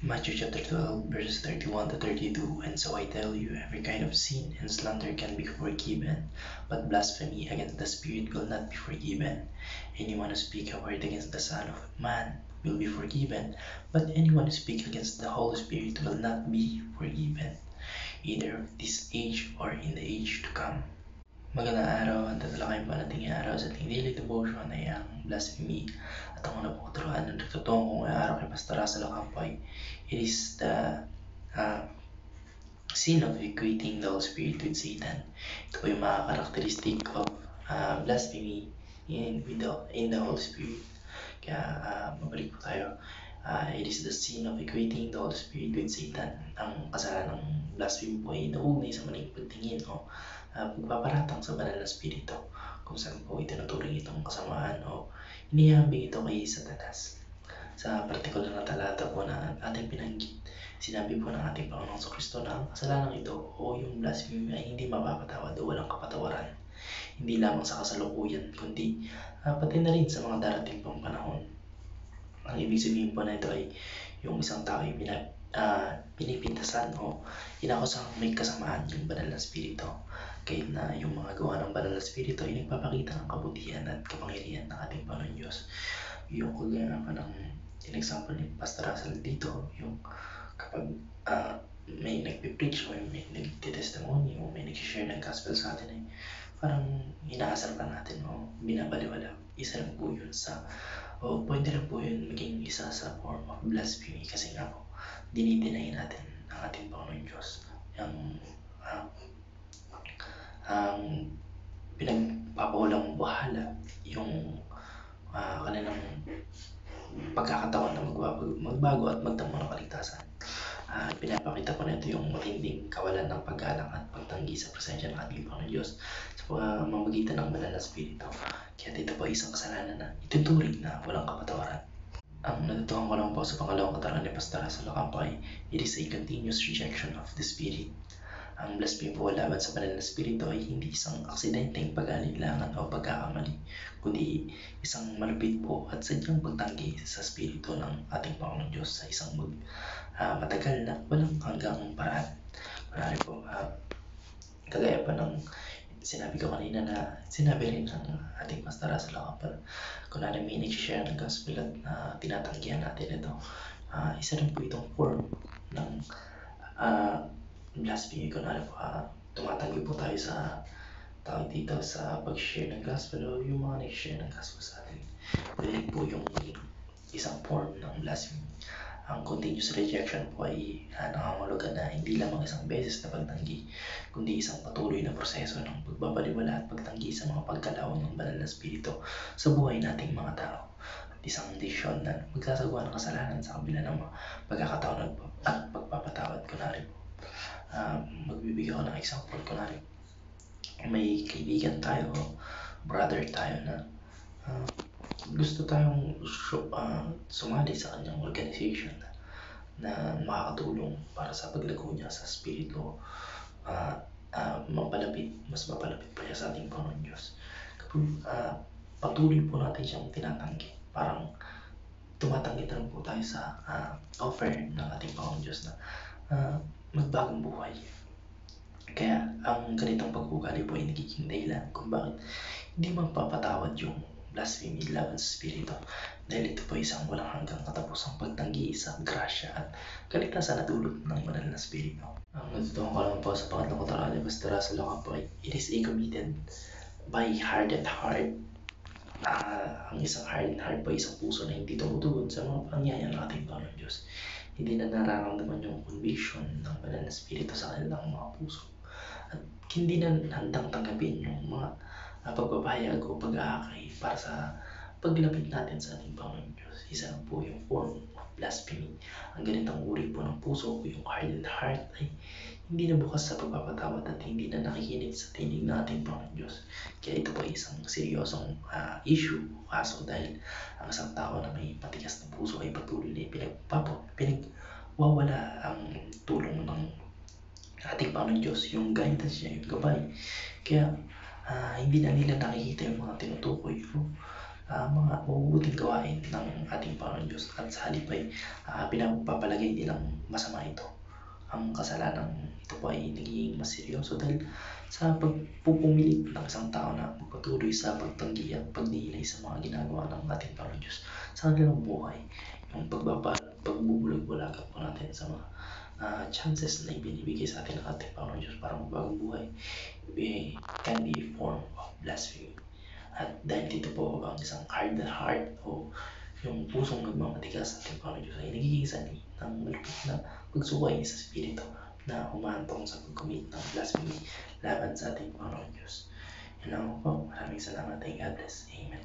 Matthew chapter 12, verses 31 to 32. And so I tell you, every kind of sin and slander can be forgiven, but blasphemy against the Spirit will not be forgiven. Anyone who speaks a word against the Son of Man will be forgiven, but anyone who speaks against the Holy Spirit will not be forgiven, either of this age or in the age to come. Magandang araw, ang tatalakayin pa natin araw sa ating daily devotion ay ang blasphemy. At ang una pong katuruan ng nagtutuong kung araw kay Pastor Russell Ocampo ay it is the sin of equating the Holy Spirit with Satan. Ito po yung mga characteristic of blasphemy in the Holy Spirit. Kaya mabalik po tayo. It is the sin of equating the Holy Spirit with Satan. Ang kasalanan ng blasphemy po ay nauugnay sa maling pagtingin o pagpaparatang sa banal na spirito, kung saan po itinuturing itong kasamaan o inihambing ito kay Satanas. Sa partikular na talata po na ating pinanggit, sinabi po ng ating Panginoong Kristo na ang kasalanan ito o yung blasphemy ay hindi mapapatawad o walang kapatawaran. Hindi lamang sa kasalukuyan, kundi pati na rin sa mga darating pang panahon. Ang ibig sabihin po na ito ay yung isang tao ay pinipintasan o inakusang may kasamaan yung banal na spirito. Kaya na yung mga gawa ng banal na spirito ay nagpapakita ng kabutihan at kapangyarihan ng ating Panginoon Diyos. Yung kagaya pa ng example ni Pastor Russell dito, yung kapag may nagpipreach o may nagtitestimony o may nag-share ng gospel sa atin ay parang inaasar pa natin o binabaliwala. Isa lang po yun o pwede lang po yun maging isa sa form of blasphemy kasi nga po dinideny natin ang ating Panginoon Diyos. Ang pinagpapawalang bahala yung kanilang pagkakataon na magbago at magtamo ng kaligtasan. Pinapakita po nito yung matinding kawalan ng paggalang at pagtanggi sa presensya ng ating Panginoon Diyos sa pamamagitan ng banal na spirito. Kaya dito po isang kasalanan na ituturing na walang kapatawaran. Ang natutuhan ko lang po sa pangalawang katarungan ni Pastor Russell Ocampo ay it is a continuous rejection of the Spirit. Ang blasphemy po laban sa banal na spirito ay hindi isang aksidenteng pag-alinlangan o pagkakamali, kundi isang malupit po at sadyang pagtanggi sa spirito ng ating Panginoon Diyos sa isang matagal na walang hanggang paraan. Marami po, kagaya pa ng sinabi ko kanina na sinabi rin ng ating Pastor Russell Ocampo, kung may nag-share ng gospel at tinatanggihan natin ito, isa rin po itong form ng blasphemy. Kunwari po, tumatanggi po tayo sa tawag dito sa pag-share ng gospel o yung mga nag-share ng gospel sa atin. Pwede po yung isang form ng blasphemy. Ang continuous rejection po ay nangangahulugan na hindi lamang isang beses na pagtanggi, kundi isang patuloy na proseso ng pagbabaliwala at pagtanggi sa mga pagkalawang ng banal na spirito sa buhay nating mga tao. At isang desisyon na magsasagawa ng kasalanan sa kabila ng mga pagkakataon at pagpapatawad. Kunwari po, magbibigay ako ng example. Kunwari, may kaibigan tayo, brother tayo na gusto tayong sumali sa kanyang organization na makakatulong para sa paglago niya sa spirito, mas mapalapit pa siya sa ating Panginoon Diyos. Kapag patuloy po natin siyang tinatanggi, parang tumatanggi na po tayo sa offer ng ating Panginoon Diyos na magbagong buhay. Kaya ang ganitong pag-ugali po ay nagiging dahilan kung bakit hindi magpapatawad yung blasphemy laban sa spirito, dahil ito po isang walang hanggang katapusang pagtanggi sa grasya at kaligtasan na dulot ng banal na spirito. Ang natutuhan ko lang po sa pangatlong katarungan ni Pastor Russell Ocampo ay it is committed by hardened heart. Ang isang hardened heart po ay isang puso na hindi tumutugon sa mga pangyayari ng ating Panginoon Diyos. Hindi na nararamdaman yung conviction ng banal na spirito sa kanilang mga puso at hindi na handang tanggapin yung mga pagpapahayag o pag-aakay para sa paglapit natin sa ating Panginoon Diyos. Isa lang po yung form of blasphemy. Ang ganitong uri po ng puso o yung hardened heart ay hindi na bukas sa pagpapatawad at hindi na nakikinig sa tinig ng ating Panginoon Diyos. Kaya ito po ay isang seryosong issue o kaso, dahil ang isang tao na may matigas na puso ay patuloy na pinagwawala ang tulong ng ating Panginoon Diyos, yung guidance niya, yung gabay. Kaya hindi na nila nakikita yung mga tinutukoy o mga mabubuting gawain ng ating Panginoon Diyos at sa halip ay pinapapalagay nilang masama ito. Ang kasalanan ito po ay nagiging mas seryoso dahil sa pagpupumilit ng isang tao na magpatuloy sa pagtanggi at pagdilay sa mga ginagawa ng ating Panginoon Diyos sa kanilang buhay. Yung pagbubulag-bulagan po natin sa mga chances na ibinibigay sa atin ng ating Panginoon Diyos para magbagong buhay can be a form of blasphemy. At dahil dito po ang isang hard heart o yung pusong nagmamatigas sa ating Panginoon Diyos ay nagiging sanhi ng malupit na pagsukay sa Espiritu na humahantong sa pag-commit ng blasphemy laban sa ating Panginoon Diyos. Yun lang po. Maraming salamat and God bless. Amen.